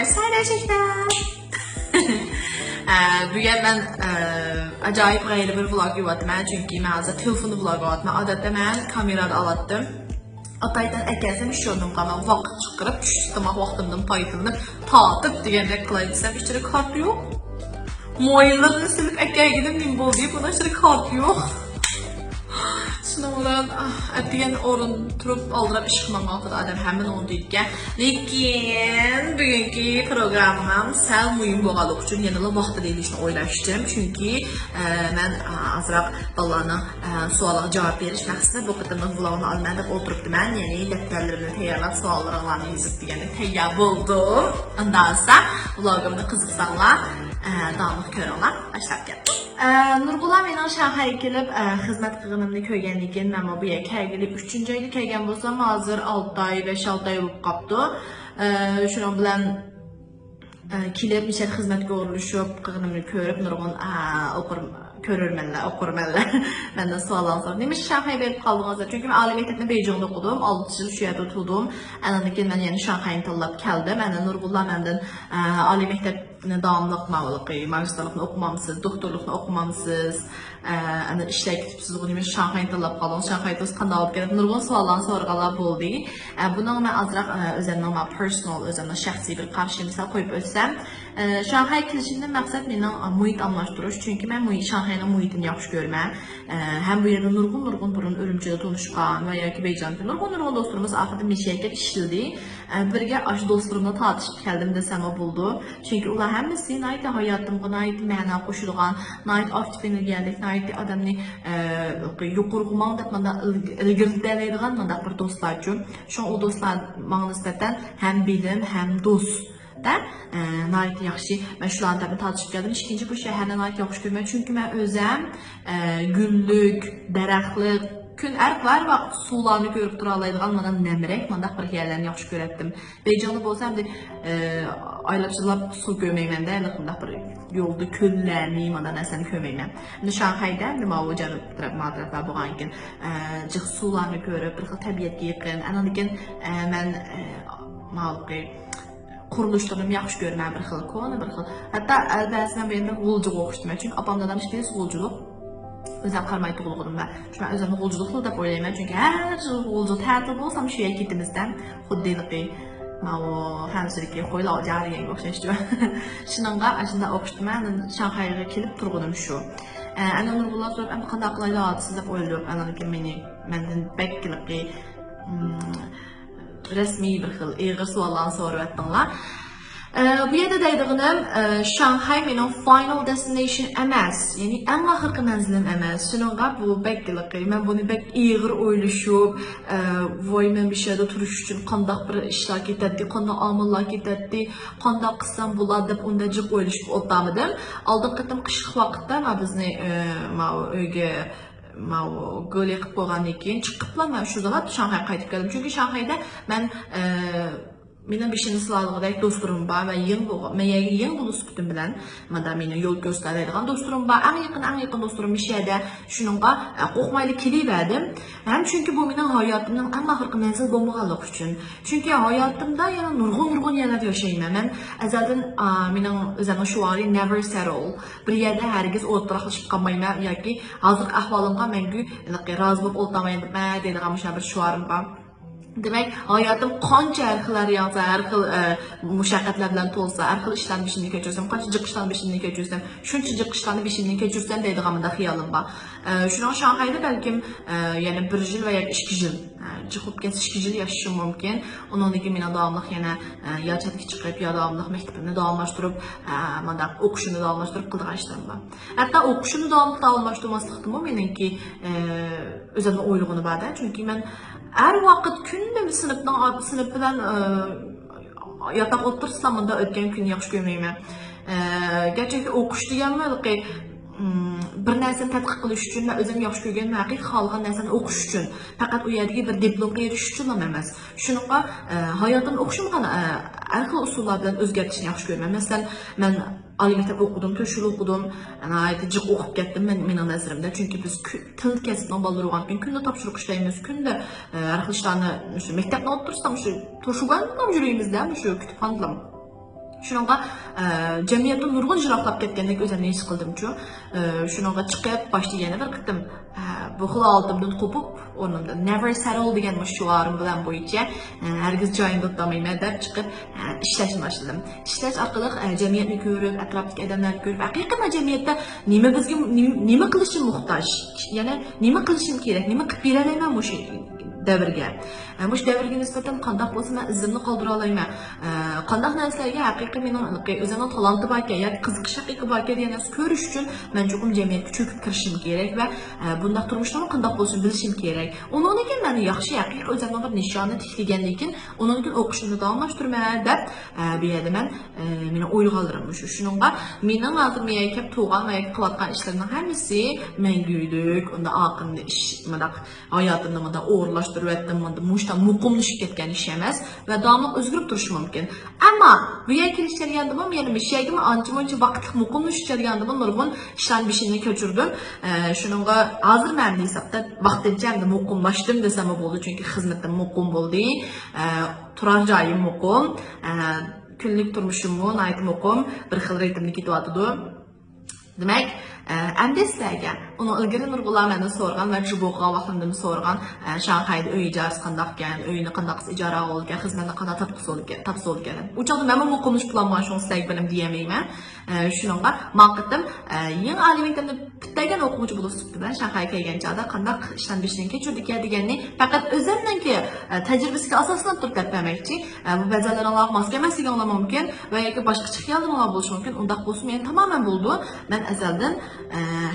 Arkadaşlar. Bugün ben acayip gayri bir vlog yuvadım. Çünkü ben telefonlu vlog aladım. Adette ben kamerada alattım. Ataydan əgərsəm iş yolum qama vaxt çıxırıb, düşdüm vaxtımdan paytımdan tatıb deyəndə qılaysam işçilə kart yox. Moyunlarını silip əgər gedim min bol deyib, buna işçilə kart yox. Sınavdan ədiyen orun turub aldırıb işıqman qalxıda adam həmin onu deyib ki, lekin bugünkü proqramım səl mühüm boğalıq üçün yanılı vaxt deyilişini oylaşdım. Çünki mən azraq ballarına suala cavab veriş məqsədə bu qıdımın vlogunu almadıq oturubdu mən. Yəni dəftərlərini təyyarlab suallarını yazıb deyəni təyyab oldum. Ondansa vlogumda qızıqsanla dağınıq kör olan başlayıb gəldim. Nurgula məndən Şanxaya gəlib xidmət qığınımda köygənliyin mən bu yerə gəlib 3-cü ayda kəlgən bolsam hazır 6 ay 5-6 ay olub qapdı. Şunun bilan kilib misal xidmət görülüşüb qığınımda körüb Nurgun okurmenler benden sualdan sonra demiş Şanxaya verib qaldığınızda çünki mən ali məktəbdə Beycingdə oxudum 6 il şu yerdə oturdum. Ənəndəki mən yəni Şanxayını tallab gəldim. Nurgula məndən ali məktəb davamlıq magistrluğunu oxumamısınız, doktorluğunu oxumamısınız, işlər kitibsiz demiş Şanxayını tallab qaldınız. Şanxayda qanda alıb gəlib Nurgun suallarını sorğalab oldu. Bundan mən azraq özəmdən personal, özəmdən şəxsi bir qarşı misal qoyub ölsəm Şanxay kilişindən məqsəd məndən mühit anlaşdırış. Çünki mən Şanxayla mühitini yaxşı görməm. Həm bu yerdə Nurgun burun örümcədə tanışqan və ya ki Beycan'da Nurgun dostlarımız axırda meşəyə işlildi. Birgə aş dostlarımla tartışıb gəldim desəm o buldu. Çünki ular həmisi nəydi həyatımda, nəydi məna qoşulğan, nəydi aktivini gəldik, nəydi adamını yuqurğuman da məndə ilgirdələydiğən məndə bir dostlar üçün. Şu an o dostlar mənə nisbətən həm bilim, həm dost. Nayit yaxşı, mən şuların təbini tartışıb gəldim. İkinci bu şəhərlə nayit yaxşı görmək. Çünki mən özəm güllük, dərəxtlik, gün ərq var və sularını görüb duralaydıqan mənə nəmirək, mənə bir yerlərini yaxşı görətdim. Beycanlı bolsa həm də aylarcılar su görmək məndə, əlaqında bir yolda köllərini, mənə nəsəni görmək mən. Şanxayda, Limavı cənub tərəfə buğankin, cıq sularını görüb, bir xil təbiyyət yıqın, ənəlikin mən quruluşlarım yaxşı görməm bir xil konu, bir xil. Hətta bəzindən birində qulcuq oxuşdum. Çünki apamda danışdığınız qulculuq. Özəm qarmayı doğulğudum və mən özəmdə qulculuqlu da qoyayım. Çünki hər qulcuq tətil bolsam şüyə gitdimizdən xuddeyliqi o həmsiriki qoyla cariyə yoxşaşdım. Şununla aşında oxuşdum. Mən Şanxay'a kelib turğunum şu. Nurgullar sorub, mən qandaqlayla adısında qoyulub. Məndən bəkliqi resmi bir xil eğir suallarını sorup etdinlər. Bu yerdə deydiğim Şanxay mənim final destination emas. Yəni ən axırki mənzilim emas. Şununla bu bəkliqi, mən bunu bək eğir oylaşıb, voy mən bir şeydə turuş üçün qandaq bir iştirak etdi, qandaq amillar etdi, qandaq qısam buladı, onda cıq oylaşıb otdamıdım. Aldıq qıtım qışıq vaxtda bizni öyge gölü qıb qoğandan keyin çıxıblar mən şu zaman Şanxaya qayıtıb gəldim. Çünki Şanxayda mən mənim bir şeyin sılaldığıdək dostlarım var və yeni bunu sübütüm bilən mənim yol göstərildiğən dostlarım var. Ən yaxın dostlarım bir şeydə şununla qoxmayla kiliyədim. Həm çünki bu mənim həyatımın ən axırki mənzil bolmağalıq üçün. Çünki həyatımda yəni nurgun yerlərdə yaşayım. Mən əzəldən mənim özəmə şuarı never settle. Bir yerdə hərgiz oturaqlaşıb qalmayım. Yəni hazır əhvalımda mən razı olub oldamayım. Mən deyilğəm bir şuarım var. Demək, hayatım qancha ərxilər yansa, ərxil müşəqqətlər bilan tolsa, ərxil işlərini bir şeyini keçirsəm, qancha cıq bir şeyini keçirsəm, şuncha cıq bir şeyini keçirsəm deydiğimdə xiyalım var. Şunun Şanxayda bəlkə yəni 1 il və ya 2 il, çıxıb gəz 2 il yaşayışım mümkün. Onun ki, mənə davamlıq yəni ya çətki çıxıb, ya davamlıq məktəbini davamlaşdırıb, mənə oxuşunu davamlaşdırıb qıldığan işlərim var. Hətta oxuşunu davamlaşdırmaslıqdım o mənim ki, özəmə oyluğunu var da. Çünki mən her vakit kündüm sınıf bilen yatak otursam da ötken gün yaxşı görməyim. Gerçekten oxuş deyilməli ki, bir nərsəni tədqiq qilish üçün və özüm yaxşı görgən məqid xalqan nərsəni oxuş üçün. Fəqət o yerdəki bir diplomga eriş üçün emas. Şununla həyatın oxuşumğan hər xil usullardan özgərtişini yaxşı görməm. Məsələn, mən ali məktəb oxudum, köşül oxudum, cıq oxub getdim mənim nəzərimdə. Çünki biz til kəsbdən ballar oğan gündə tapşırıq işləyimiz, gündə hər xil işlərini məktəbdə oturursam, turşuqanla jürəyimizdə, kütüphanla. Şununla cemiyette nurgun jiraklap ketkenlik özümden his qildimchu. Şununla chiqib başlayana bir qitim bu xil oldimdan qo'pib o'rnimda never settle degan shuarim bilan bo'yicha hargiz joyimda o'tmayman deb chiqib ishlashni boshladim. Ishlash orqali jamiyatni ko'rib, atrofdagi odamlarni ko'rib, haqiqatan jamiyatda nima bizga nima qilishim muhtoj, ya'ni nima qilishim kerak, nima qilib beralayman o'sha davrga. Bu davrga nisbatan qanday bo'lsa men izimni qoldira olmayman. Qanday narsalarga haqiqiy mening o'zimning talantim bor ekan, yoki qiziqish haqiqiy bor ekan degan narsani ko'rish uchun men chuqur jamiyatga cho'kib kirishim kerak va bunday turmushni qanday bo'lishini bilishim kerak. Undan keyin meni yaxshi haqiqiy o'zimning bir nishonni tiklagandan keyin undan keyin o'qishni davomlashtirman deb bu yerda men meni o'yga oldirim. Shuningga mening hozir men kelib tug'an va qilayotgan ishlarimning hammasi mangulik, unda oqimli ish, mana hayotimni mana o'g'irlashtirib etdim, muştan muqimlashib ketgan ish emas va davomli o'zgarib turishi mumkin. Ammo bu yerga kelishgandim, ya'ni mishayga ancha-muncha vaqtlik muqimlashib kelgandim, nurg'un ishlarni bishini ko'chirdim. Shuningga hozir men hisobda vaqtincha muqimlashdim desam bo'ldi, chunki xizmatim muqim bo'ldi. Turar joyim muqim, kunlik turmushim muqim, bir xil ritmda ketyapti. Demek, endi onu ilgari nurg'unlar meni so'rgan va jubuqqa vaqtimda so'rgan Shanxayda uy ijarasi qanday ekan, uyni qanday ijara olgan, xizmatni qanday topsa olgan. U chog'da men muqimish planman shuni istag bilim deyamayman. Shuningga maqsadim yangi oliy maktabda bittagan o'quvchi bo'lib bilan Shanxayga kelgan chog'da qanday ishlanishdan kechirdik deganni faqat o'zimningki tajribasiga asoslanib turib demoqchi. Bu bazalarning masga emasligi mumkin va yoki boshqacha xiyollar bo'lishi mumkin. Undaq bo'lsa men tamoman bo'ldi. Men azaldan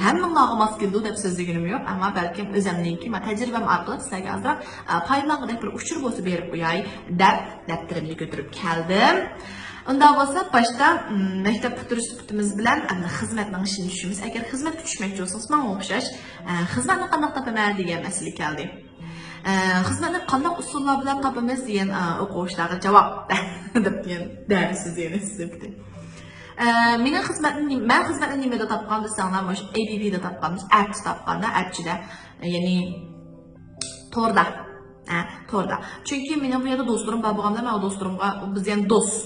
hammaga mos keldi deb so'zligim yo'q, ammo balkim o'zimningki tajribam orqali sizlarga ozroq foydalanadigan bir uchur bo'lsa berib qo'yay deb daftarimni ko'tarib keldim. Unda bo'lsa boshda maktab bitirish bilan xizmatning ishini tushimiz. Agar xizmatga tushmoqchi bo'lsangiz, menga o'xshash xizmatni qanday topaman degan masala keldi. Xizmatni qanday usullar bilan topamiz degan o'quvchilarga javob deb darsiz yana sizga. Mening xizmatni nimada topgan desanglar, mana APP'da topganmiz, apps topganda, appchida, ya'ni Torda. Torda. Chunki mening bu yerda do'stlarim bor bo'lganda, men do'stlarimga biz ham do'st.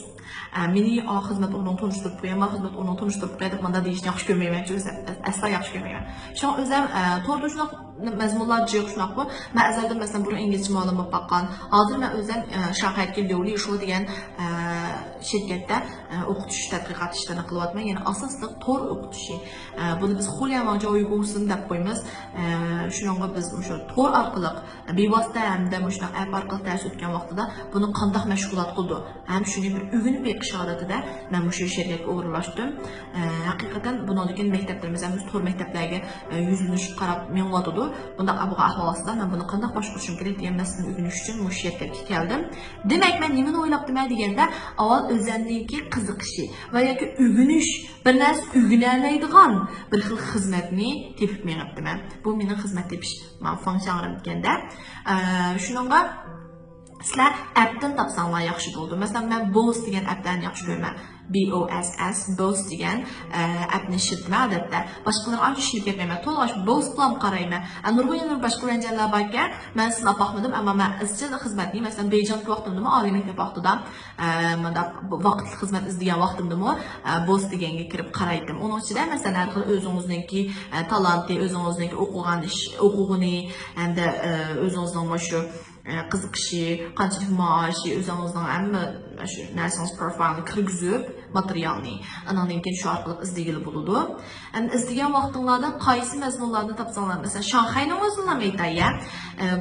Meni xizmat o'rnini tanishtirib qo'yaman, xizmat o'rnini tanishtirib qo'yadi, menda deyishni yaxshi ko'rmayman, chunki asla yaxshi ko'rmayman. Shu o'zim Torda shunaqa mazmunlar jiq shunaqa. Men azaldan masalan buni inglizcha ma'lum bo'lib qolgan. Hozir men o'zim Shanxayga Dovli Shul degan şirkette o'qitish tadqiqot ishlarini qilyapman. Ya'ni asosli Tor o'qitishi. Buni biz qo'llanmaga uyg'unsin deb qo'yamiz. Shuningga biz o'sha Tor orqali bevosita hamda o'sha app orqali dars o'tgan vaqtida buni qanday mashg'ulot qildi. Ham shuni bir o'rganib beqish holatida men o'sha shirkatga o'rinlashdim. Haqiqatan bundan keyin maktablarimiz ham Tor maktablarga yuzlanish qarab mengatdi. Bunda bu ahvolida men buni qanday boshqarishim kerak degan narsani o'rganish uchun o'sha shirkatga keldim. Demak, men nimani o'ylabdim deganda, avval o'zimningki qiziqishi va yoki o'rganish, bir narsa o'rganolmaydigan bir xil xizmatni tepib menibdim. Bu mening xizmat tepish funksiyalarim deganda, shuningga sizlar appdan topsanglar yaxshi bo'ldi. Masalan, men Boss degan appdan yaxshi ko'raman. Boss degan appni ishlatma odatda. Boshqalar ancha ishlatib ketmayman. To'liq Boss bilan qarayman. Nurg'un boshqa ranjalar borga, men sinab boqmadim, ammo men izchil xizmatni, masalan, Bejonga vaqtimda, oliy maktab vaqtida, menda vaqtli xizmat izlagan vaqtimda Boss deganga kirib qaraydim. Uning ichida masalan, har xil o'zingizningki talanti, o'zingizningki o'qigan ish, o'quvini hamda o'zingizning shu qiziqishi, qanchalik maoshi, o'zingizning hamma shu narsangiz profilini kirgizib, materialni andan keyin shu orqali izlagili bo'ladi. Endi izlagan vaqtinglarda qaysi mazmunlarni topsanglar, masalan, Shanxayning o'zini aytay-ya.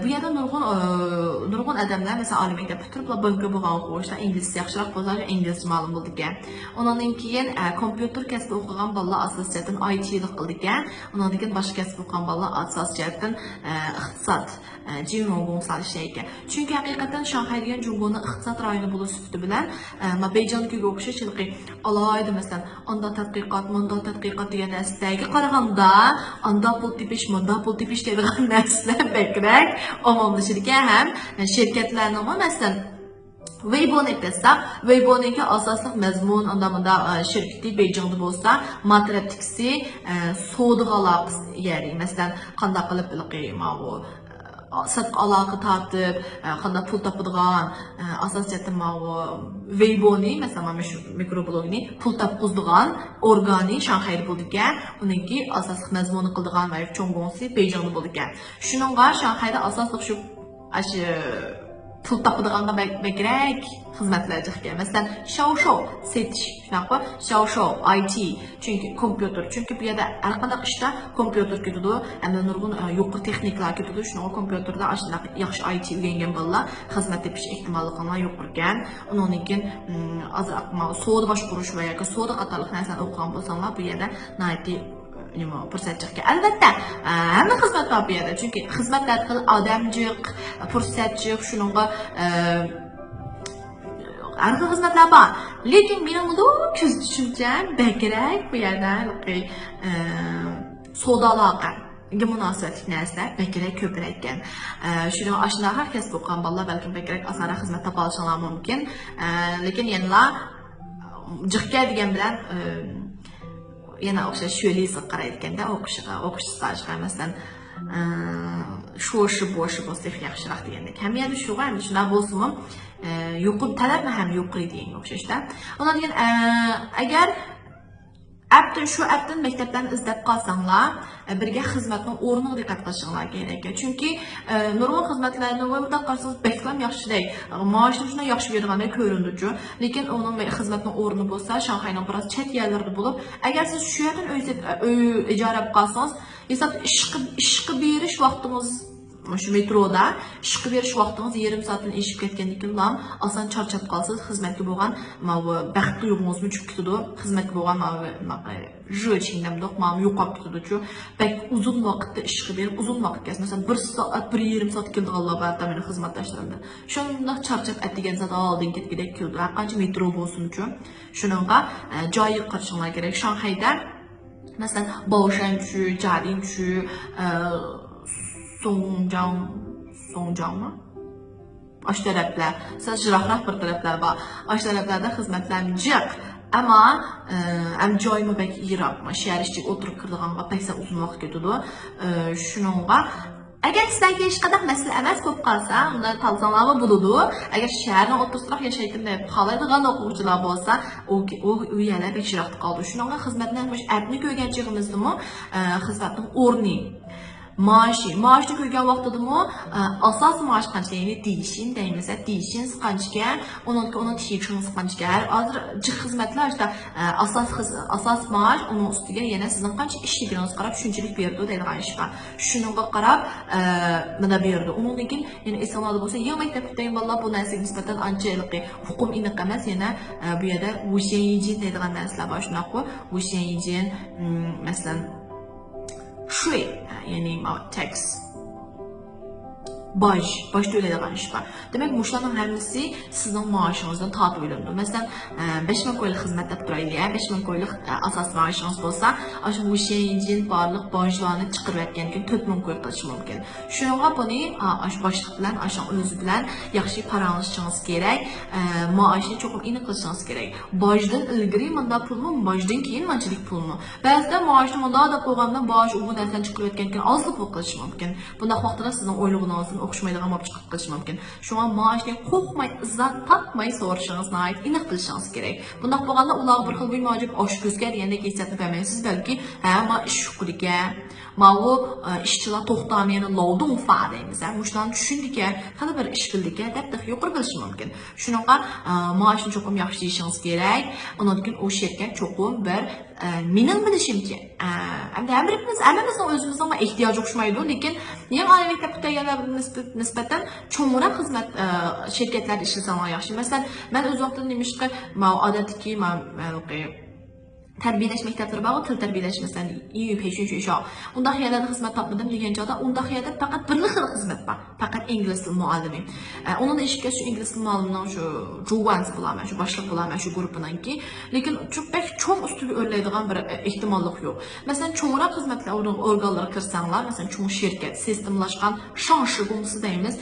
Bu yerda nurg'un odamlar, masalan, oliy maktab bitirib, banka bo'lgan o'quvchilar inglizcha yaxshiroq bo'lsa, inglizcha ma'lum bo'ldi ekan. Undan keyin kompyuter kasbi o'qigan bolalar asosiyatan IT'lik qildi ekan. Undan keyin boshqa kasb o'qigan bolalar asosiyatan iqtisod, jino'g'on şey ekan. Chunki haqiqatan Shanxay degan Jungoni iqtisod rayoni bo'lish sifati bilan Bejonga o'xshashilqi alohida masalan, onda tadqiqot, munda tadqiqot degan narsaga qaraganda, onda pul tepish, munda pul tepish degan narsalar bekrak omumlashirga ham shirkatlarning masalan Weibo'ni qilsak, Weibo'ningki asosli mazmun unda shirkati Bejonda bo'lsa, matematikasi, savdo aloqasi, ya'ni masalan, qanday qilib satıb aloqa tartib, qanday pul topadigan, asosiyatda ma'u Weibo'ni, masalan, shu mikroblogni pul topqizdigan organi Shanxayda bo'ldi ekan. Uningki asosiy mazmuni qildigan va cho'ng'onsi Beijingda bo'ldi ekan. Shuningga Shanxayda asosliq shu pul topadiganға бәкірәк xizmatlar chiqgan. Masalan, Xiaoshou setish, shunaqa Xiaoshou IT, chunki kompyuter, chunki bu yerda har qanday ishda kompyuter ketadi, hamda nurg'un yuqori texnikalar ketadi. Shuning kompyuterda shunaqa yaxshi IT o'rgangan bolalar xizmat tepish ehtimolliqlar yuqori ekan. Undan keyin azroq savdo boshqarish va yoki savdo qatorliq narsani o'qigan bo'lsanglar, bu yerda nayti fursatchiqga albatta hamma xizmat bor bu yerda, chunki xizmatlar qilib odamjiq, fursatchiq, shuningga har xil xizmatlar bor. Lekin mening bunda ko'z tushuncham bakrak bu yerda savdo aloqa munosabatli narsa bakrak ko'proq ekan. Shuni ashnaqa kasb o'qigan bolalar balkim bakrak osonroq xizmat topa olishlari mumkin. Lekin yana jiqqa degan bilan yana o'xshash sho'lisi qarayotganda o'qish stajiga masalan sho'shi bo'shi bo'lsa yaxshiroq degandek. Hamiyada shu ham shunday bo'lsa-mu, yuqori talabni ham yuqori degan o'xshashda. Undan keyin agar shu appdan maktabdan izlab qolsanglar, birga xizmatning o'rniga diqqat qilishinglar kerak. Chunki nurg'un xizmatlarni o'ylab qarsangiz beklam yaxshidek, maoshni shunday yaxshi berganda ko'rindi-ku. Lekin uning xizmatning o'rni bo'lsa, Shanxayning biroz chet yerlarda bo'lib, agar siz shu yerdan uy ijara olib qolsangiz, esab ishqi berish vaqtingiz shu metroda ishqi berish vaqtingiz yarim soatdan eshib ketgandan keyin ham oson charchab qolsiz, xizmatga bo'lgan baxt tuyg'ungiz cho'kib ketadi, xizmatga bo'lgan yo'qolib ketadi-ku. Bak uzun vaqtda ishqi berib, uzun vaqt kes, masalan 1 soat, 1,5 soat keldiganlar bor meni xizmatdoshlarimdan. Shundoq charchab atdigan zat oldin ketgidek keldi. Har qancha metro bo'lsin-ku, shuningga joyi qirishinglar kerak. Shanxayda masalan Baoshanchu, Jiadingchu, Songjiangmi? Ash taraflar, sal jiroqroq bir taraflar bor. Ash taraflarda xizmatlar jiq, ammo joymi bak yiroq. Shaharishga o'tirib kirdiganga paysa uzun vaqt ketadi. Shuningga agar sizlarga hech qanday masala emas bo'lib qolsa, unda talsanglar bo'ladi. Agar shaharning o'rtasida yashayotgan deb xohlaydigan o'quvchilar bo'lsa, u yana bek jiroq qoldi. Shuningga xizmatning appni ko'rgan chig'imizdimi, xizmatning o'rni maoshni ko'rgan vaqtidami asos maosh qancha, ya'ni deyishin deymiz, deyishin qancha, uni tekshiringiz qancha. Hozir jiq xizmatlar işte asos maosh, uning ustiga yana sizning qancha ishligingiz qarab shunchalik berdi deydigan ish bor. Shunga qarab mana berdi. Undan keyin yana esloladi bo'lsa, yangi maktabdagi bolalar bu narsaga nisbatan anchalik hukm aniq emas, yana bu yerda Wushenjin deydigan narsalar bor. Shunaqa Wushenjin masalan shui, ya'ni tax boj to'laydigan ish bor. Demak, mushlarning hammasi sizning maoshingizdan tortib olinadi. Masalan, 5000 ko'ylik xizmat qilib turaylik, 5000 ko'ylik asos maoshingiz bo'lsa, shu Wushenjin barliq bojlarni chiqarib aytgandan keyin 4000 ko'y qilish mumkin. Shunga buni boshliq bilan, o'zi bilan yaxshi parangishingiz kerak, maoshni cho'qim aniq qilishingiz kerak. Bojdan ilgari menda pulmi, bojdan keyin manchilik pulmi? Ba'zida maoshni menda deb qo'ygandan boj u narsadan chiqarib aytgandan keyin ozlik pul qilish mumkin. Bunda vaqtida sizning o'ylaganingizdan o'xshamaydigan bo'lib chiqib qilish mumkin. Shunga maoshni qo'rqmay, izzat topmay so'rashingizni aniq qilishingiz kerak. Bunday bo'lganda ular bir xil bo'lmajib osh ko'zga degandek hissiyatni bermaysiz, balki ma ish shukriga, u ishchilar to'xtamini lovdun fa deymiz. Mushdan tushundika, qani bir ish bildika deb yuqori bo'lishi mumkin. Shunaqa maoshni cho'qim yaxshi deyishingiz kerak. Undan keyin o'sha yerga cho'qim bir mening bilishimcha, hammamizning o'zimizning ehtiyoji o'xshamaydi, lekin yangi oliy maktabdagilarga nisbatan cho'ngroq xizmat shirkatlarda ishlasanlar yaxshi. Masalan, men o'z vaqtimda nimishqa odatdagi tarbiyalash maktablari bor, til tarbiyalash masalan, unda yerlarda xizmat topmadim degan joyda, unda yerda faqat bir xil xizmat bor, faqat ingliz tili muallimi. Uning ishga shu ingliz tili muallimining shu juvans bo'laman, shu boshliq bo'laman shu guruhdanki, lekin cho'ng ustiga o'rlaydigan bir ehtimollik yo'q. Masalan, cho'ngroq xizmatlar organlariga kirsanglar, masalan, cho'ng shirkat, sistemlashgan shanshi gumsi deymiz,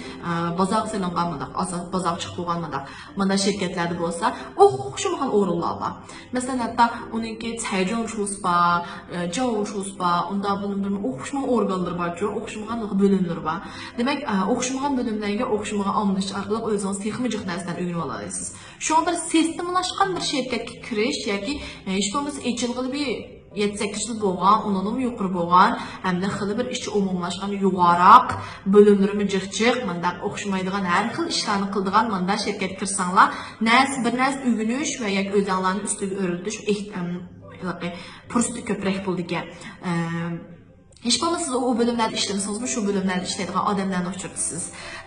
bozor so'langan, asos bozor chiqib bo'lgan mana shirkatlarda bo'lsa, o'xshamagan o'rinlar bor. Masalan, hatto uningki ki çaycı uçuş var, ca uçuş var, onda bunun oxuşma organları var ki, oxuşmağın bölümleri var. Demek oxuşmağın bölümlerine oxuşmağa anlayış arqılıq özünüz texmicik nəsdən öyrənib alasınız. Şu anda sistemlaşqan bir şirkətə kiriş, yoki işte olmasa ecilgili bir 7-8 yıl boğan, onunun yuqarı boğan, həm də xili bir işçi umumlaşqan yuqaraq, bölümlərimi cıq-cıq, məndə oxşumaydığan, hər xil işlərini qıldığan məndə şirkət kirsanlar, bir nəz ügünüş və ya özənglərin üstüge örüldüş, pürüstü köprək buldu ki, hiç olmazsa o bölümlerde işlemişsiniz, şu bölümlerde işlediğin adamlarla uçurtsunuz.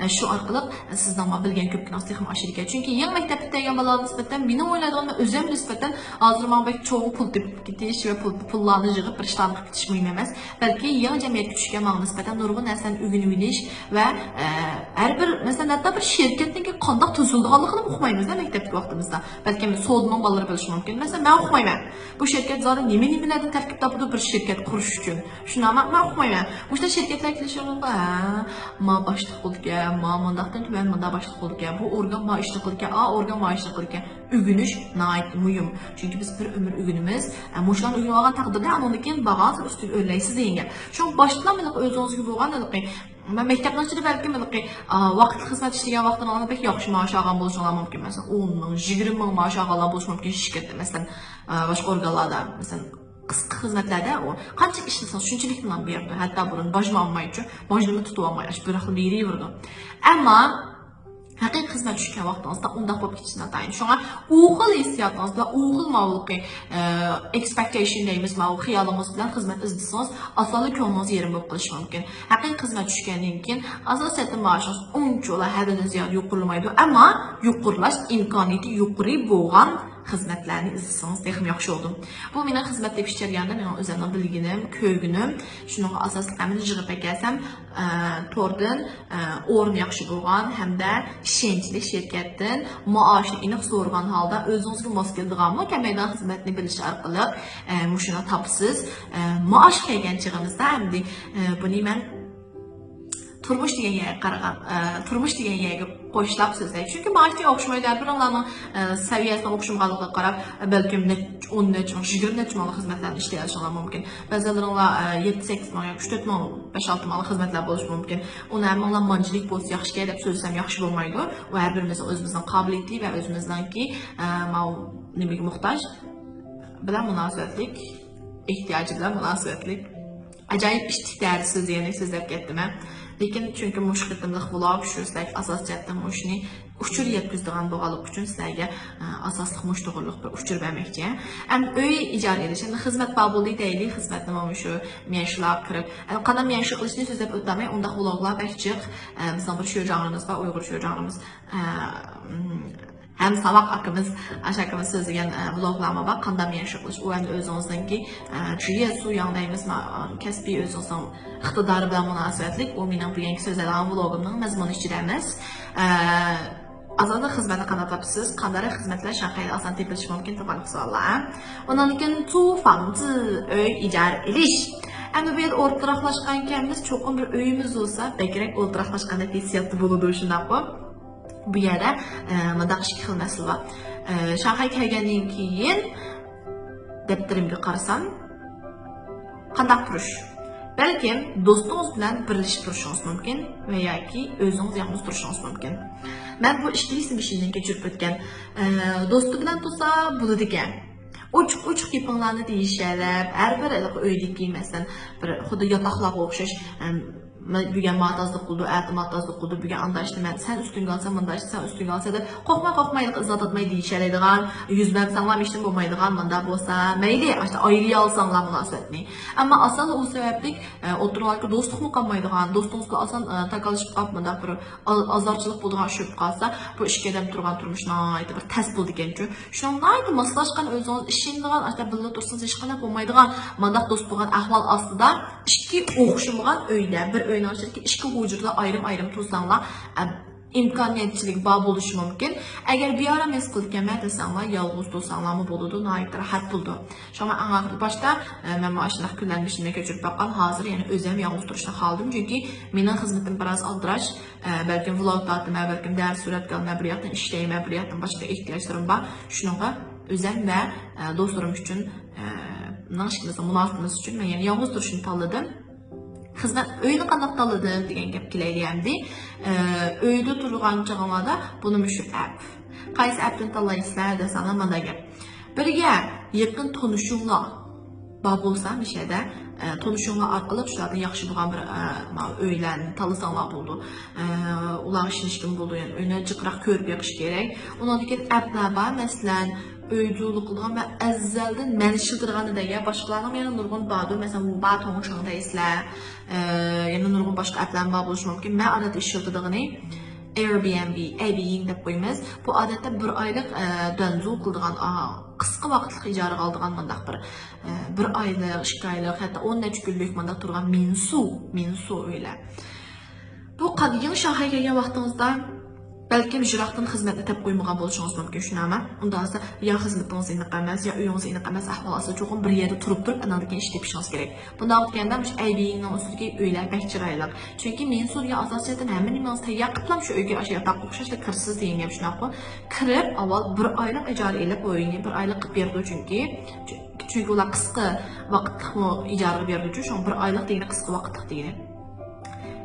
Şu arqılıq sizden bilgen köpkün astıyım aşırı ki. Çünkü yeni mektepte degan balalar nisbeten, benim oynadığım ve özüm nisbeten hazırlamak belki çoğu pul tepip gidiş ve pullarını yığıp bir işlerini gidiş mühim emas. Belki yeni cemiyet küçükken bana nisbeten nurgun nəsən ügünü biliş ve her bir, mesela hatta bir şirketin ki kandak tüzüldüğünlüğünü okumayımız da mektepte vaxtımızda. Belki soğudman balları bölüşü mümkün. Mesela ben okumayım. Bu şirket zaten yemin-yeminlerden terkipte budur bir şirket kuruş üçün. Şuna ben okumayım. Bu işte şirketler kilişiyorlar da, ma başlık oldu ki, ma mandaktan tümen manda başlık oldu ki, bu organ ma işlik oldu ki, organ ma işlik oldu ki, ügünüş nait mühim. Çünkü biz bir ömür ügünümüz, muşlan ügünü olan takdirde anondakin bağansın üstü öyleysiz deyin. Şu başlamayın özünüz gibi olan ben mektepten sonra belki vaqt xizmat işleyen vaxtdan alanda pek yaxşı maaş alğan buluşmalar mümkün. Mesela 10 min, 20 min maaş alğan buluşma mümkün şirkette. Mesela başka organlarda, mesela qısqa xizmətlərdə o qancha işləsəniz şunchalik bilan berdi. Hətta burun başım almayıcı, başımı tutup almayıcı, bir xil yeri vurdu. Amma haqiqiy xizmat tushgan vaqtingizda undaq bo'lib ketishini atayin. Shunga u xil hissiyotingizda, u xil mavzuqiy expectation deymiz, xiyolingiz bilan xizmat izlasangiz, asoli ko'nglingiz yerim bo'lib qolishi mumkin. Haqiqiy xizmat tushgandan keyin asosiyatda maoshingiz unchalar haddidan ziyod yuqorilmaydi, ammo yuqorilash imkoniyati yuqori bo'lgan xizmatlarni izlasangiz texnik yaxshi oldu. Bu mening xizmat deb ishlarganda mening o'zimning bilginim, ko'rgunim, shuning asoslarni yig'ib egasam, to'rdan o'rin yaxshi bo'lgan hamda ishonchli shirkatdan maoshni aniq so'rgan holda o'zingizga mos keladigan mukammal xizmatni bilish orqali mushuni topsiz. Maosh kelgan chig'imizda hamda buni men turmuş degan yerga qaragan, turmuş degan yerga qo'shilib so'zlaydi. Chunki maaşga o'xshamaydi. Birovlarning saviyasidan o'xshamaganligiga qarab, balki 10 necha, 20 necha ming xizmatlarni ishlayotishlar mumkin. Ba'zilaringlar 7-8 ming, 3-4 ming, 5-6 ming xizmatlar bo'lishi mumkin. Uni hammalar manchilik bo'lsa yaxshi deb so'zlasam yaxshi bo'lmaydi. Va har birimiz o'zimizning qobiliyati va o'zimizningki nimaga muhtoj bilan munosabatlik, ehtiyoji bilan munosabatlik ajoyib ishtiklar so'z deganlik so'zlab ketdim. Lekin çünkü mushqitimlik vlog shu sizlarga asosiyatda mushni uchur yetkazadigan bo'lganlik uchun sizlarga asosli mushto'g'irlik bir uchur bermoqchi. Ham uy ijara edish, xizmat qabuli deylik, xizmatni mana shu menshlar kirib, qanday menshi qilishni so'zlab o'tmay, unda vloglar bachchiq, bizning bir sho'jog'imiz va Uyg'ur sho'jog'imiz hem Savaq akımız, aşakımız sözleyen vloglarıma bak, qanday menshi qilish, u endi o'zingizningki jiya suv yonidaymiz, kasbiy o'zingizning iqtidori bilan munosabatlik, u mening bu yangi so'zlagan vlogimning mazmuni ichida emas. Aslında xizmatni qanday topasiz, qanday xizmatlar Shanxayda asan tepilishi mumkin degan savollar. Undan keyin tu fangzi uy ijara edish. Endi bu yerda o'rtoqlashgankanmiz, cho'qim bir uyimiz bo'lsa, bekrak o'rtoqlashganda hissiyatli bo'ladi shunaqmi? Bu yerda mındaq ikki xil nasl var. Shanxay kelgandan keyin daftarimga qarasam, qanday turish? Balkim do'stingiz bilan birlashib turishingiz mumkin va yoki o'zingiz yalnız turishingiz mumkin. Men bu ishni ishimdan kechirib o'tgan. Do'sti bilan tursa bo'ladi ekan. Uch qipinglarni deyishalab, har bir uydagi masalan bir xuddi yotoqlarga o'xshash bugun matazlik qildi, matazlik qildi, bugun anda ishlayman, sen ustunga olsan, manda ishla, sen ustunga olsa deb qo'rqmay izzat etmay deyishalaydigan, yuzlab sanglam ishim bo'lmaydigan, manda bo'lsa, mayli, işte ayriya olsanglar munosabatni. Ammo aslida u sababli o'tirlarga do'stlikmi qolmaydigan, do'stingizga asan takalishib qolib, manda bir azorchilik bo'lgan tushib qolsa, bu ishga adam turgan turmushni aytib bir tas bo'ldi ekan-ku. Shunday moslashgan o'zingiz ishingizdan, işte birga tursangiz hech qanday bo'lmaydigan, manda do'st bo'lgan ahvol ostida ikki o'xshamagan uyda bir oyun açırki ikki hujurda ayrım tursanglar imkoniyatchilik bor bo'lishi mumkin. Agar bir ara mes qilgan desanglar, yolg'iz tursanglarmi bo'ladi, nihoyat rahat bo'ldi. Shoma aniq boshda men mashina kunlarni kechirib baqqan, hozir yana o'zim yolg'iz turishni xohladim, chunki mening xizmatim biroz aldirash, balkim vlog tortma, balkim dars surat qilma, bir yoqdan ishlayman, bir yoqdan boshqa ehtiyojlarim bor. Shunga Özüm və dostlarım üçün münasibətimiz üçün mən yəni yalnız duruşunu tanladım. Xizmət öyünü qandaq tanladım degan gap keləyəndi. Öydə turğan çağamada bunu müşür app. Qaysı app'dan tanlaysizlar desələr mənə gap. Birgə yaxın tanışınlar bar bolsa bir şeydə tanışınlar arqalıq şulardan yaxşı bolğan bir öyləni tanısanlar boldu. Ular işinişkin boldu, yəni önə cıqraq körüb yaxış gerək. Ondan keyin app'lar var, məsələn öydülüqlüğün və əzzəldən məni şıldırğanı da ya başqalarına yəni nurgun bardı, məsələn bu bar tanışın deysizlər, yəni nurgun başqa app'lərin bar buluşmam ki, mən adət işıldırdığını Airbnb, Airbnb deb qoyumuz. Bu adətdə bir aylıq döndü qıldığan, qısqa vaxtlıq icarə qaldığan mandaq bir aylıq, 2 aylıq, hətta 10 neçə günlük mandaq turğan minsu öyle. Bu qadın Şanxay gələn vaxtınızda belki müşraqdan xizmətni təb qoymağa boluşunuz mümkün şunama. Ondan sonra ya xizmətiniz iniqəməz, ya uyunuz iniqəməz əhvalası çoxun bir yerdə turub anadakı iş tepişiniz gerek. Bunda outgəndə müş Airbnb-nin usulü öylə bəkçiraylıq. Çünki men so'rga asosiyatan hamma nimamiz tayyor qilib shu uyga ashyoqda o'xshashda kirsiz degan gap shunaqa. Kirib avval bir oylik ijara elib o'yinga bir oylik qilib berdi chunki ular qisqa vaqtni ijara berdi uchun shu bir oylik degan qisqa vaqtlik degan.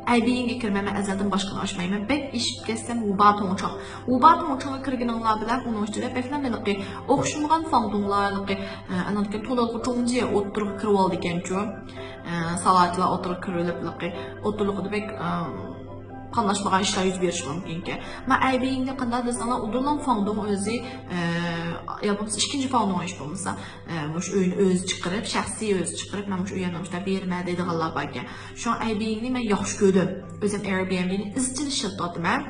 Airbnb'ga kirmeme əzəldən başqını açmayım. Bək iş kəsəm Ubar Tonçaq. Ubar Tonçaq'a kirginanlar bilan onun üstüne bəkləməliqi oxşumğan fandunlarlıqı anadakı tolalıqı çoğunca oturuq kirib aldı ekan-ku. Salatlar oturuq kiriliblıqı. Oturuqda bək qanlaşmagan işler yüz beriş mümkün ki. Mən Airbnb'de qandaq desanlar udulan fandun özü yapımız ikinci fandun iş bulmasa muş öyünü öz çıxırıb, şəxsi öz çıxırıb, mən muş öyrənmişlər vermə deydiğanlar var ki. Şu an Airbnb'ni mən yaxşı gördüm. Özüm Airbnb'ni izcil işlətdim mən.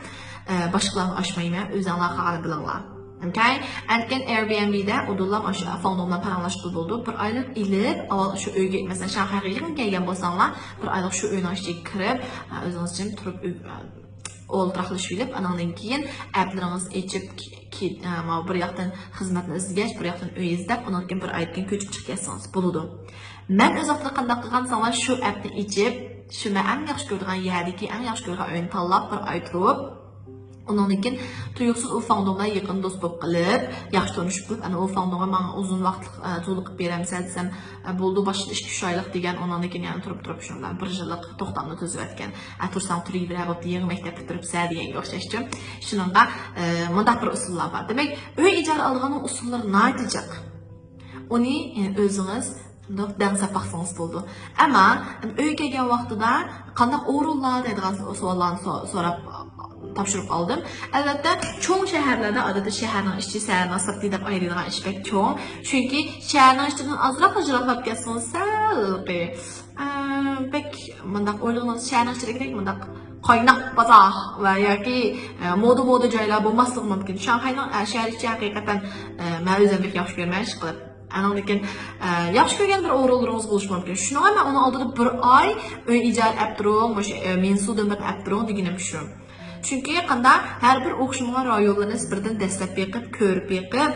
Başqalarını açmayım mən, özünlər xəbər bilirlər. Okay? Əgər Airbnb'də udulan fandunla paylaşdı oldu. Bir aylıq ilib, avval şu öyge, məsələn Şanxayğa gələn bolsanlar, bir aylıq şu öyünü açıb kirib, özünüz üçün turub oldraqlaşıb, ondan keyin applarınız açıb ki, bir yaxdan xizmətini izləgəç, bir yaxdan öy izləb, ondan keyin bir aydan köçüb çıxarsınız buludu. Mən öz vaxtında qandaq qılğansanlar şu appni açıb, şu mən ən yaxşı gördüyüm yerdəki ən yaxşı gördüyüm oyunu tanlab bir ay turub, ondan keyin tuyuqsuz o fandonla yaxın dost bo'lib qilib, yaxshi tanışib qilib, ana o fandonga men uzun vaqtlik to'liq beramiz desam, bo'ldi boshqa 2-3 oylik degan, ondan keyin yana turib shundan 1 yillik to'xtamni tuzib atgan. Tursam turib degan maktabda turibsa deganga o'xshashchi. Shuningga mundaq bir usullar bor. Demak, uy ijara olgan usullar naytijaq. Uni o'zingiz dərsə baxsanız bo'ldi. Amma uyga kelgan vaqtida qanday o'rinlar deydigan savollarni so'rab tapşırıp aldım. Əlbəttə, çoğu şəhərlərdə adada şəhərin işçi səhərinə sırtı deb ayrılan iş bək çoğ. Çünki şəhərin işçinin azraq hap gəlsin səlqi. Bək mındaq oylığınız şəhərin işçilikdə mındaq qaynaq bazaq və ya ki moda joylar olmaslığı mümkün. Şanxayның şəhər işçi həqiqətən mən özüm bək yaxşı görməyiş qılıb. Anadakı yaxşı görən bir o'rinlarınız bo'lishi mumkin. Shunga men uni oldida bir oy uy ijara aptron, mensudan bir aptron deganim shu. Çünki qanda hər bir o'xshamagan rayonlarni birdan dastlab beqib, ko'rib beqib,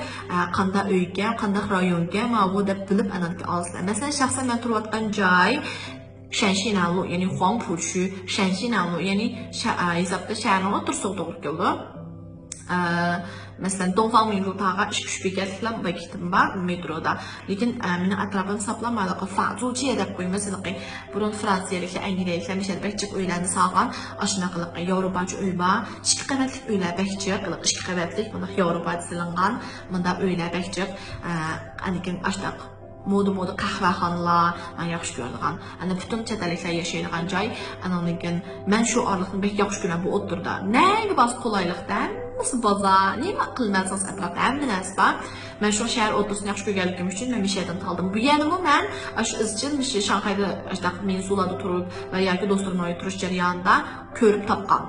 qanda uyga, qanda rayonga ma'vu deb bilib anadaki olsizlar. Masalan, shaxsan men turayotgan joy Shanshinanlu, ya'ni Huangpu-chu, Shanshinanlu, ya'ni hesabda shaharning o'rtasida to'g'ri keldi. Mesela Dongfang Minzhutaga ish kuch bekatlar bekitim bor metroda. Lekin meni atrofim hisoblamalarga Fazulchi deb qo'ymas edi. Burun Fransiyaliklar, Angliyaliklar mishalbakchi uylarni sog'an, ashunaqalar Yevropacha uy bor, 2 qavatlik uylar bakchi, 2 qavatlik bunda Yevropa silingan, bunda uylar bakchi, anikin ashtaq moda qahvaxonalar, men yaxshi ko'rgan. Ana butun chataliklar yashaydigan joy, anikin men shu orliqni bek yaxshi ko'raman bu o'ttirda. Nega bas qulaylikdan nasıl bozar, nima qilmasangiz atrofda hamma narsa bor. Men shu shahar o'rtasini yaxshi ko'rganligim uchun men Mishaydan taldim. Bu yanimi men shu izchil Shanxayda ashtaq mensulada turib va yoki do'stlarimning turish jarayonida ko'rib topgan.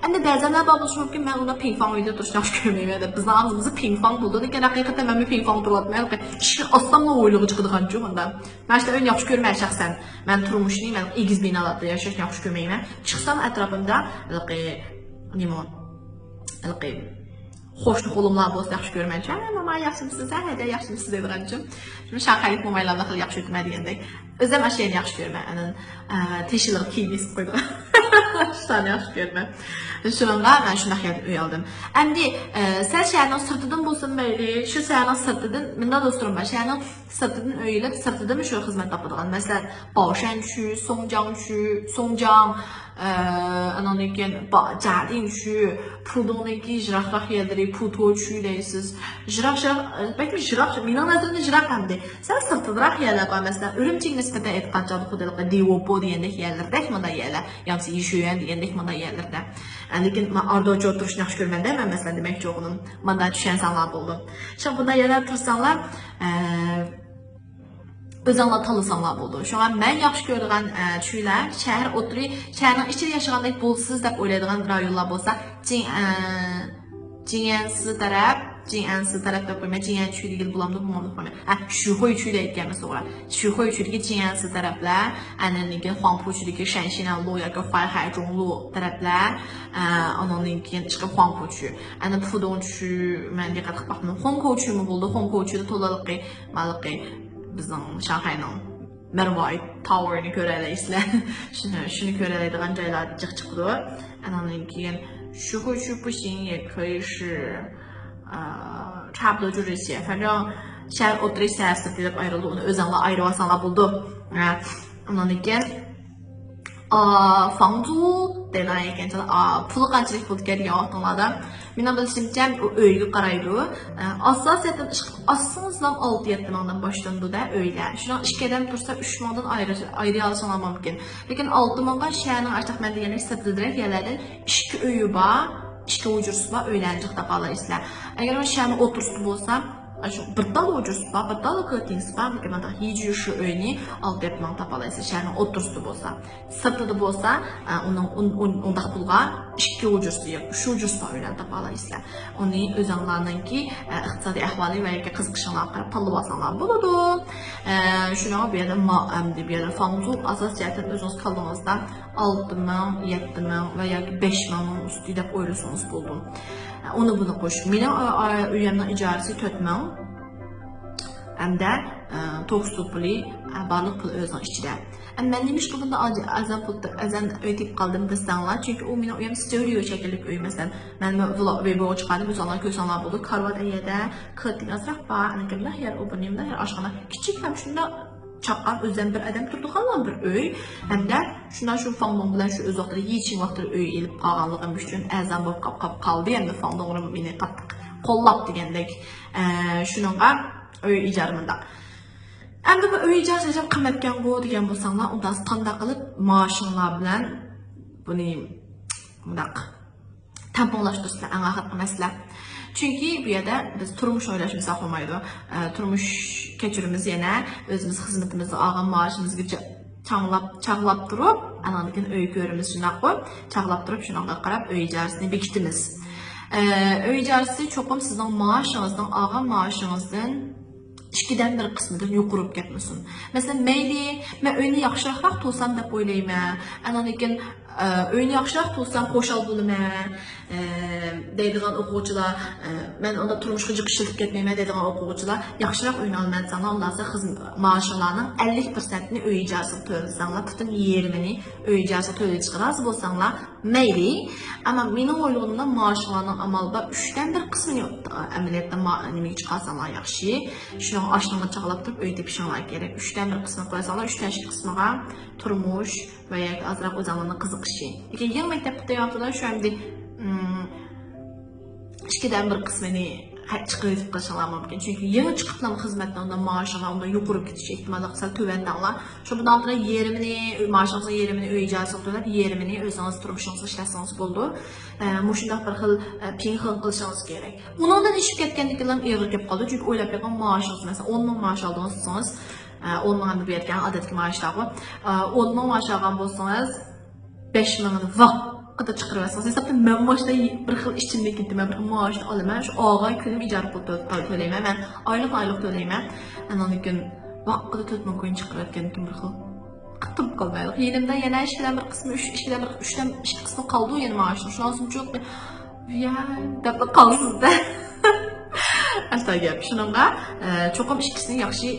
Endi ba'zanlar bo'lishi mumkin, men uni pingfang uyda turishni yaxshi ko'rmayman deb. Bizning og'zimizda pingfang bo'ldi, lekin haqiqatan men pingfang turibman. Ishni ostamla o'ylig'i chiqadigan joy unda. Men shu o'yin yaxshi ko'rmayman shaxsan. Men turmushni, men egiz binolarda yashashni yaxshi ko'rmayman. Chiqsam atrofimda nima xo'sh qo'limlar bo'lsa yaxshi ko'rmayman. Mama yaxshimisiz, hada yaxshimisiz deydiganchim. Shuni Shanxaylik mo'maylarni qilib yaxshi o'tma degandek. O'zim ashiyani yaxshi ko'raman. Anan teshilib kiyib qo'ydim. Şundan yaxşı görmə. Şununla mən şuna xəyat öy aldım. Əmdi, sən şəhərin sırtıdın bulsun məyli, şu şəhərin sırtıdın, mən də dostum var, şəhərin sırtıdın öyülüb, sırtıdın mı şu xizmət tapıdığın? Məsələn, Baoshan区、松江区、松江, anonken Jiading区、浦东的jıraq yerləri, Putuo区deyirsiz. Jıraq, bəlkə jıraq, mənim nəzərimdə jıraq həmdir. Sən sırtıdıraq yerlər var, məsələn, Ürümçi nisbətən etiqadçılıq xuduluqda Diwopo deyəndək yerlərdə, məndə yerlər, yəni Yişüyən deyəndək məndə yerlərdə. Lakin mən arda oturuşunu yaxşı görməndə, mən məsələn demək ki, oğlum, məndə düşən insanlar oldu. Şimdi bunda yerlər tursanlar, özünlə tanısanlar oldu. Şu an mən yaxşı görən çüylər, şəhər oturuyor, şəhərin içində yaşayandək bulsuz da oynadığın rayonlar bolsa, Jinyansi tərəf, Jinyansi tərəfdə qoyma, Jinyan çüyü deyil, bulamda qoyma. Şuhui çüyü də etgəmi sonra. Şuhui çüyü Jinyansi tərəflər, annenin Huangpu çüyü Shanxinan Lu, ya ki Faihai Lu tərəflər, onun çıxı Huangpu çüyü. Anne Pudong çüyü, mən diqqət baxmam. Hongkou çüyü mü oldu? Hongkou çüyü də tolalıqı, malıqı. Bizim Şanghay'ın Mervai Tower'ını görələyislər. Şunu görələydiğən caylar çıx-çıxdı. Ananın ki, 学会去不行也可以是差不多就这些。反正şəhər oturuq səhərsi deyib ayrıldı. Onu özünlə ayrı vasanlar buldu. Ananın ki, 房租deyilən ekan, pulu qanchalik bo'lganiga yo'qlanadi. Meni bilishimcha u uyga qaraydi. Asosiyatdan aslında 6-7 mingdan boshlanadi-da uylar. Shuni 2dan tursa 3 mingdan ayri olsanlar mumkin. Lekin 6 mingga shaharning açıq mən deyəndə sətdirək yerlərdən 2 uyu var, 2 ucursu var, öyləncik tapalaysizlar. Əgər o şəhərin otursu bolsa, bir dal ucursu var, bir dal qıtınsı var, məndə 700 öyni 6-7 ming tapalaysız şəhərin otursu bolsa. Sırtıda bolsa, ondaq pulğa 2 ucursu yox, 3 ucursu var öylən tapalaysızlar. Onu özünlərinin ki, iqtisadi əhvali və ya qızqışınlar qarab tallı basanlar buludu. Şuna bir yerdə fanzu asas cəhətən özünüz kaldığınızda 6 ming, 7 ming və ya 5 mingin üstü ilə oylusunuz buldum. Onu bunu qoş. Mənim üyəmdən icarəsi 4 ming. Həm də toxsu pulu, barlıq pulu özünün içində. Mən demiş ki, bunda azən ödəyib qaldım desanlar. Çünki o mənim üyəm studio şəkillik öy. Məsələn, mən video çıxardım, insanlar görsanlar buldu. Karvat əyədə, qıtın azraq var, anıqımda hər obanıyımda, hər aşağına. Kiçik həm şunda çaqqan özdən bir adam turduqanla bir öy. Həm də şundan şu fandon bilan şu öz vaxtları, yeçin vaxtları öy elib qalğanlığım üçün əzən bo'lib qaldı. Yəni fandon məni qattiq qollab degəndək şununğa öy icarımında. Əmdə bu öy icarəsi qimmatgan bu degan bo'lsanglar, undan qanday qilib maoshinglar bilan buni bundaq tamponlashtirishlar eng axirgi masala. Çünki bu yerda biz turmush o'ylashimiz olmaydi. Turmush kechirimiz yana o'zimiz xizmatimizni olgan maoshimizga chaqlab turib, anandan uy ko'rimiz shunaq qo'yib, chaqlab turib shunga qarab uy ijarasini bekitimiz. Uy ijarasi cho'qim sizning maoshingizdan olgan maoshingizdan 2dan bir qismidan yuqurib ketmasin. Masalan, mayli, men uyni yaxshiroq to'sam deb o'ylayman. Anandan uyni yaxshiroq to'sam qo'shal bo'laman deydigan o'quvchilar, men unda turmushga chiqishib ketmayman deydigan o'quvchilar, yaxshiroq uyni olmasanlar, ularsa maoshlarning 50%ni uy ijarasiga to'lasanglar, butun 20ni uy ijarasiga to'lab chiqarasiz bo'lsanglar, mayli. Ammo mening o'ylig'imda maoshlarning amalda 3dan bir qismini amaliyotda nimaga chiqarsanlar yaxshi. Shuni oshni chaqlab turib uy tepishinglar kerak. 3dan bir qismini qo'yasanlar, 3dan 2 qismiga turmush va yoki azroq o'zinglarning qiziqishi. Lekin yangi maktabda yoqdilar shu hamda 2dan bir qismini chiqarib qilishinglar mumkin. Chunki yangi chiqiblar xizmatdan undan maoshinglar undan yuqorib ketish ehtimoli sal tuvandanglar. Shu bundan sonra 20ni maoshingizning 20ni uy ijarasiga to'lab, 20ni o'zingiz turmushingizga ishlasangiz bo'ldi. Mushundaq bir xil pinxon qilishingiz kerak. Undan ishib ketgandan keyin eg'ir kelib qoldi. Chunki o'ylab qo'ygan maoshingiz, masalan 10 ming maosh olsangiz, 10 ming bergan odatga maoshlar bor. 10 ming maosh olgan bo'lsangiz 5 mingni vaqtida chiqarib olsangiz, hesabda men boshda bir xil ichimlik ketdim, bir maoshni olaman, shu og'ay kunim ijara pul to'layman, men oylik to'layman. Andan keyin vaqtida 4 ming qo'yin chiqarayotgan kim bir xil qitib qolmaydi. Yerimda yana 2dan bir qismi 3dan 2 qismi qoldi yana maoshni. Shundan yo'q. Ya, deb qolsizda. Asta gap. Shuningga cho'qim ikkisini yaxshi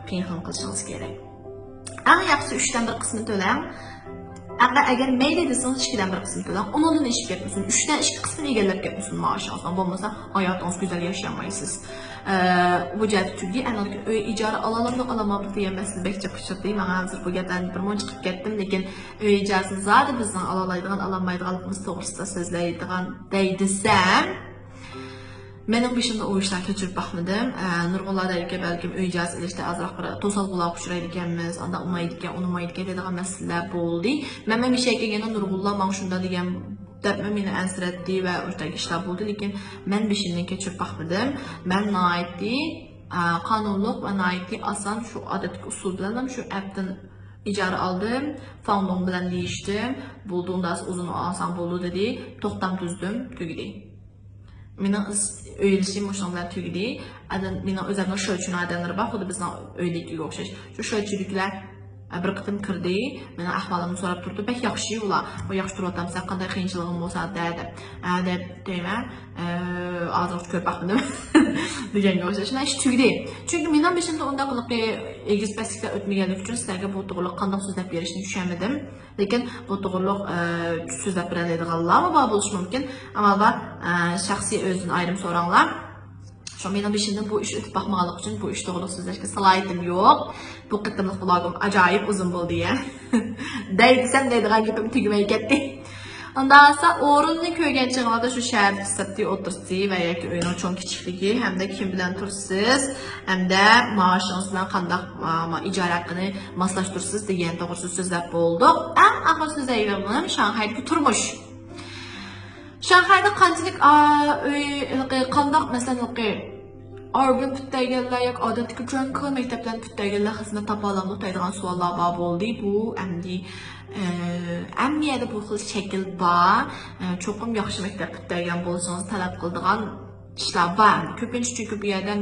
pinxon qilishingiz kerak. Eng yaxshisi 3dan bir qismini to'lang. Eğer mail edirseniz 2'den 1 kısmı kadar, 10'dan iş yapmışsın, 3'ten 2 kısmını egellep yapmışsın maaşınızdan. Olmasa hayatınız güzel yaşayamayısınız. Bu cəhət tügü, icara alalım da alamamız deyəməsiniz, bəkcə pıçır deyim. Mən hazır bu gəldən bir mon çıxıb getdim, lakin icarəsini zaten bizdən alalaydığın, alamaydığımız doğrusu da sözləyidiğin deydisəm, mənim başımda o işler keçirib baxmadım. Nurgullar da ki, bəlkə icazə ilişdə azraq bir tosal qulaq uçuraydıkənmiz, anda umaydıkən, unumaydıkən dediğin məsələlər bu oldu. Mən bir şey ki, Nurgullar mən şunda deyəm, dəbmə məni ənsir etdi və oradakı işlər buldu. Lakin mən bir şeydən keçirib baxmadım. Mən naiddi, qanunluq və naiddi asan şu adetki usul bilənim, şu app'dən icara aldım, foundum bilən deyişdim, bulduğumda uzun asan buldu dedi, toxtam düzdüm, tügüdü. Mənim öylüşüm hoşlanmayan tügüdü. Mənim özərimdə şölçünü adənləri bax, o da bizdən öylükü yoxşaş. Şu şölçülüklər bir qıtım kırdı, mənə əhvalımı sorab durdu. Bək yaxşı ola, o yaxşı durudam, sən qanday xeyinçilığım olsa deyədə. Deyimə, azraq köp baxmadım. Deyən yoxşaş, mən iş tügüdü. Çünki mənim beşimdə onda qılıq egiz bəsiklə ötməyəlik üçün sizlərə bu doğruluq qandaq sözləb verişini düşəmədim. Lakin bu doğruluq sözləb verəliydik Allah'a bağlı buluşma mümkün. Amma şəxsi özünü ayrım soranlar. Şu an benim peşimden bu işi ötüp bakmalık için bu iş doğruluq sözləşki salaydım yok. Bu qıtımlıq vlogum acayip uzun buldu ya. Deydisem deydiğen gibi tügümeyi getdi. Ondan sonra orunlu köygen çıqmada şu şəhər hissətdiyi otursi və ya ki oyunun çox kiçikligi, həm də kim bilən tursiz, həm də maaşınızla qandaq icara haqqını maslaşdırsınız deyən doğrusu sözlər bu oldu. Ən axır sözəyirəm Şanxayda turmuş. Şanxayda qançilik qandaq məsələn Argın püttəygəllər, yak adətki cənkə məktəbdən püttəygəllər xizmət tapalamlıq təydiğən suallar babı oldu. Bu, əmniyyədə bu xil şəkil var. Çoxum yaxşı məktəb püttəyən bolsanız tələb qıldığan işlər var. Köpünç çünki bir yerdən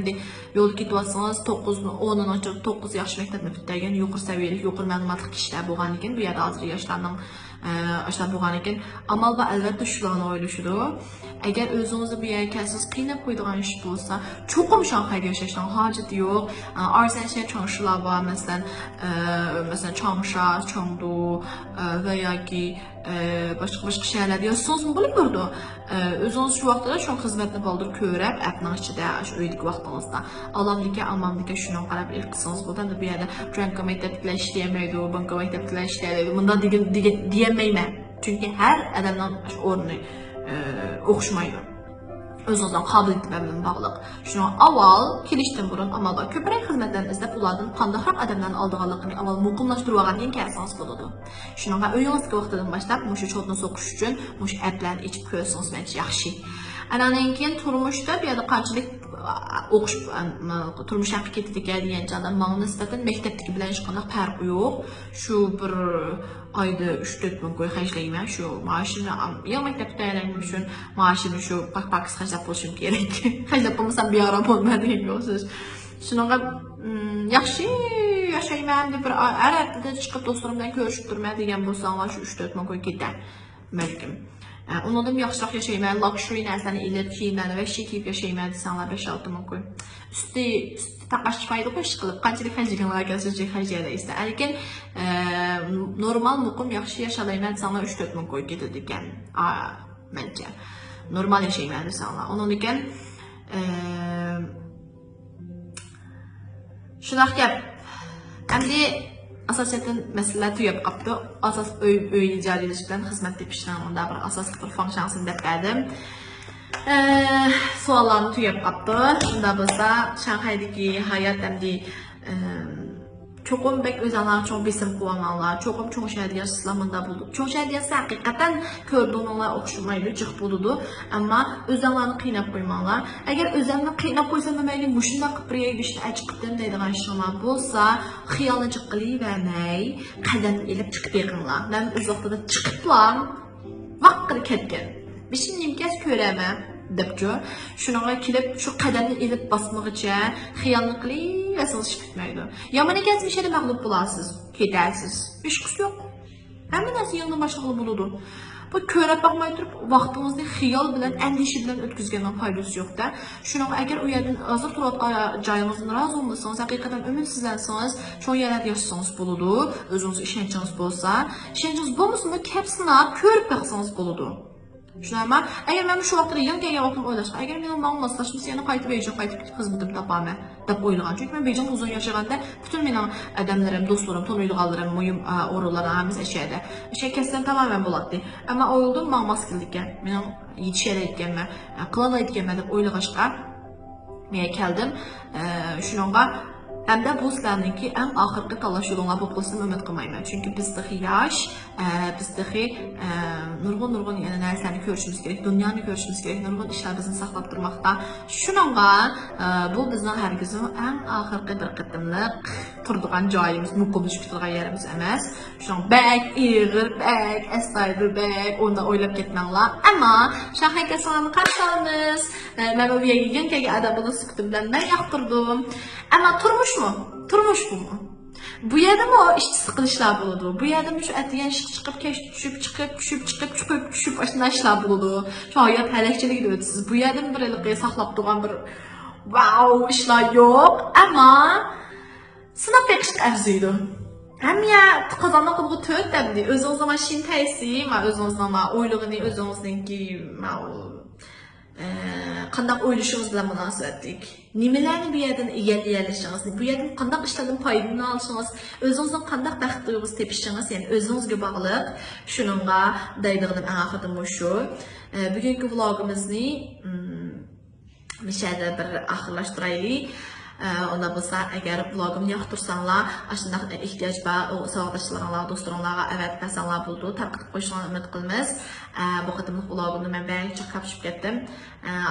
yol gidəsiniz, 10-dan açıq 9 yaxşı məktəb püttəyən yuxur səviyyəlik, yuxur məlumatlıq işlər boğan ikən, bir yerdə azrı yaşlarından aşağı boğan ikən, amal və əlbəttə şularını oylaşıdır. Əgər özünüzü bir yer kəsiniz, qeynə qoyduğun iş olsa, çoxum Şanxayda yaşayışdan hacət yox. Arsan şey çanşılar var, məsələn Çanşa, Çandu və ya ki başqa şəhərlərdə yaşasınız mı bilmirdi. Özünüz şu vaxtda şu xidmətini baldır körəb, əpnaşçıda, şu öydük vaxtınızda. Alamdikə, amamdikə şunu qarab ilqisiniz. Buradan da bir yerdə Cənqa məktəblə işləyəməkdir, Banqa məktəblə işləyəməkdir. Bundan deyəməyəm. Çünki hər ədəmdən orunu oxşumaydı. Özünüzdən qabiliyyət məmnun bağlıq. Şunu aval, kilişdən burun, amma da köpərək xidmətlərinizdə bunlardan qandaqraq adamdan aldığanlığını aval muqumlaşdırılan yin kəsiniz buludu. Şunu öyrəniniz ki, vaxtadan başlayıb, muşu çoğundan soxuş üçün, muşu əblərini içib köysünüz, məncə yaxşı. Ənənəyin turmuşda bir yada qançılıq turmuş haqqı getirik deyən candan mənə nisbətən məktəbdəki bilən işqanaq fərqi yox. Şu bir ayda 3-4 min qoy xərcləyimə, şu maaşını, ya məktəbdə əyələyim üçün maaşını şu pak-pakız xərcləb oluşum gerək. Xərcləb olmasam bir arab olmadı yoxsuz. Şununla yaxşı yaşayım, bir hər həftədə çıxıb dostlarımdan görüşüb durmaya deyən bolsanlar şu 3-4 min qoy gedən məlkim. Ondan yaxşılıq yaşayım, luxury nəsəni ilət kiyimlərini və şəkib yaşayım insanlar 5-6 min qoy. Üstü taqaşfaydı qoş qılıb, qançılıq xərcliyinlər gəlsəcək xərcliyədə isə. Normal muqum yaxşı yaşayım insanlar 3-4 min qoy gedirdikken məncə. Normal yaşayım insanlar. Onun ikən şunaq gəb. Əmdi Asasiyyətin məsələləri tüyəb qapdı. Asas icari ilişkidən xizmət tepişdən onda bir asaslı bir funksiyasını dəblədim. Suallarını tüyəb qapdı. Bunda bizdə Şanxaydakı həyat əmdi çoxum bək özənlər çox besim qulamanlar, çoxum çox şəhərdə yaşasılamında buldu. Çox şəhərdə yaşasa həqiqətən gördüyün onlar oxşumaydı, cıq buludu. Amma özənlərini qiynab qoymanlar. Əgər özənlərini qiynab qoysa məməyli muşunda qıpriyə ilişdi, əçqıdın deyilən işləmlər bolsa, xiyalını cıqqılı vermək, qədəni elib çıxıb yığınlar. Mən öz vaxtada çıxıblar, vaqqını kətgən. Bir şey nimkəs körəmə, dəbcə, şuna kilib, şu qədəni elib basmaq üçün xiyalını qılı əsas iş bitməkdir. Yamanı gəzmiş elə məğlub bularsınız, gedərsiniz. Eşqisi yox. Həmin nəsi yanında başlıqlı buludur. Bu körə baxmay turib vaxtınızı xiyal bilan, əndişə bilan ötküzgəndən faydası yoxdur. Şuna əgər o yerdən hazır turaq cayınızdan razı olmasanız, həqiqətən ümidsizlənsəniz, çoğu yerlərdə yaşasanız buludur, özünüz işənciniz bolsa, işənciniz bolmasa da kəpsinə körüb baxsanız buludur. Şunama, əgər mən şu vaxtda yılgə yavaxtım oylaşqa, əgər mən ondan maslaşmışsa, yəni qayıtıb Beycan qayıtıb xizmətim tapamı deb oylagan. Çünki mən Beycan uzun yaşaganda bütün mənim ədəmlərim, dostlarım, tonuyluqalarım, mühüm oralara, həmiz əşyədə. Kəsdən tamamen bulatdı. Amma oyuldum, mən maskillikə, mənim yetişərə etgənmə, qılala etgənmə deb oylaşqa məyə gəldim. Şununla, həm də bu sizlərinki ən axırqı talaş yoluna poplasını ümid qılmayım. Çünki bizdəki yaş, bizdəki nurgun yəni nərsəni görüşümüz gerek, dünyanı görüşümüz gerek, nurgun işlər bizini saxlab durmaqda. Şununla, bu bizdən hər gözün ən axırqı bir qıddımlıq turduğan cayımız, muqumuş bitirğən yerimiz əməz. Şunun bək, iğir, bək, əsaydır, bək, onda oylab getmənlə. Amma, şahəqə sanamı qarşılarınız, mən o yegin ki, ədəbını sıktımdan mən yaxdırdım. Amma turmuş bu mu? Bu yerdə mi o işçi sıqılışlar buludu? Bu yerdə mi şu ətiyen çıxıb, keş düşüb, düşüb, başından işlər buludu? Şu hayat hələkçilik də ödüsüz. Bu yerdə mi bir eləqəyə saxlab durğan bir wow işlər yox? Amma sınaq bəqişlik əvziydi. Həm ya qazanmaq qılğı töt dəmdi. Özünüz zaman şin təysi, özünüz zaman oyluğunu, özünüzün ki, qandaq oyluşunuz bilan münasibətlik. Nimələrni bu yerdən yerləşəcəksiniz? Bu yerdən qandaq işlərdən faydını alışınız? Özünüzdən qandaq bəxtliğiniz tepişəcəksiniz? Yəni özünüzə bağlıq. Şununla daydığım ən axırdım şu. Bugünkü vlogumuzni müşədə bir axırlaşdıraylı. Onda bolsa, əgər vlogumu yaxdırsanlar, aşındaq ehtiyac var, o sağdaşlarınla, dostlarınla, əvət bəsanlar buldu. Tərqid qoşulan ümid qılmız. Bu qıdımlıq vlogumda mən bəyə çox kapışıb getdim.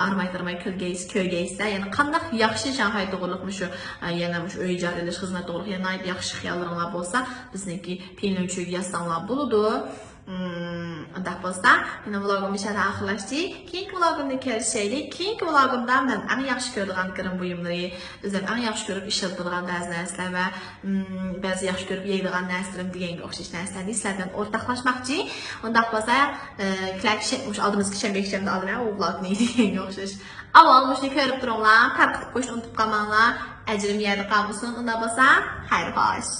Armay köygeyizdə. Yəni, qandaq yaxşı Şanhay doğruluqmuşu, yəni, öy icarəliş, xizmət doğruluq, yəni, yaxşı xiyallarınlar bolsa, bizdeki pelin ölçüyü yazsanlar buludu. Ondaq bolsa, yəni vloqum işə axırlaşdı. Keyinki vloqumda görüşərik. Keyinki vloqumda mən ən yaxşı gördüyüm qırım buyumları, özüm ən yaxşı görüb işlədirəm bəzi nərslər və bəzi yaxşı görüb yeydiğim nərslərim digən oxşayış nərslərni sizlərdən ortaqlaşmaqçı. Ondaq bolsa, aldığımız şənbə-şənbə alıram, o vloq neydi digən oxşayış. Avalmışını görüb durumlar, tərqid qoşun unutub qalmanlar, əcrim yerdə qalmışsın. Ondaq bolsa, xeyir xoş.